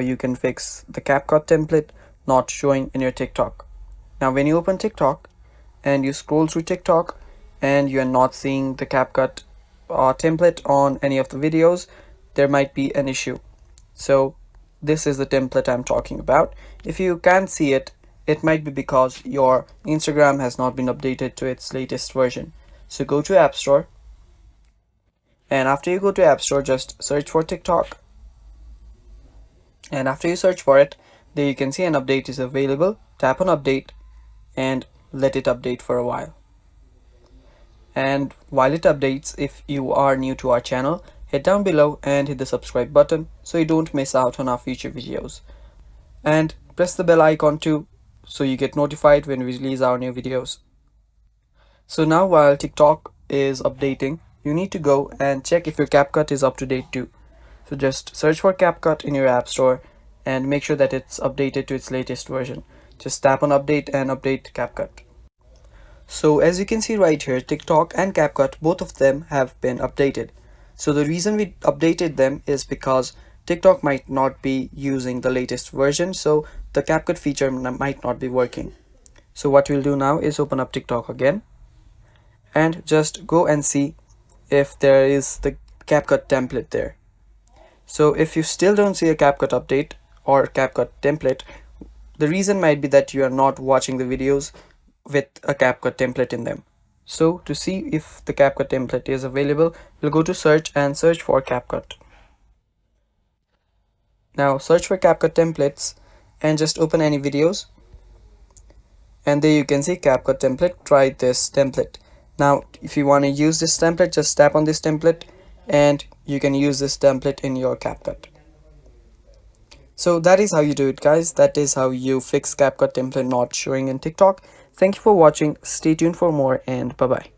you can fix the CapCut template not showing in your TikTok. Now when you open TikTok and you scroll through TikTok and you are not seeing the CapCut template on any of the videos, there might be an issue. So this is the template I'm talking about. If you can't see it, it might be because your Instagram has not been updated to its latest version. So go to App Store, and after you go to App Store, just search for TikTok. And after you search for it, there you can see an update is available. Tap on update and let it update for a while. And while it updates, if you are new to our channel, hit down below and hit the subscribe button so you don't miss out on our future videos. And press the bell icon too so you get notified when we release our new videos. So now while TikTok is updating, you need to go and check if your CapCut is up to date too. So just search for CapCut in your app store and make sure that it's updated to its latest version. Just tap on update and update CapCut. So as you can see right here, TikTok and CapCut, both of them have been updated. So the reason we updated them is because TikTok might not be using the latest version, so the CapCut feature might not be working. So what we'll do now is open up TikTok again and just go and see if there is the CapCut template there. So if you still don't see a CapCut update or CapCut template, the reason might be that you are not watching the videos with a CapCut template in them. So to see if the CapCut template is available, we'll go to search and search for CapCut. Now search for CapCut templates and just open any videos. And there you can see CapCut template. Try this template. Now if you want to use this template, just tap on this template and you can use this template in your CapCut. So that is how you do it, guys. That is how you fix CapCut template not showing in TikTok. Thank you for watching. Stay tuned for more, and bye bye.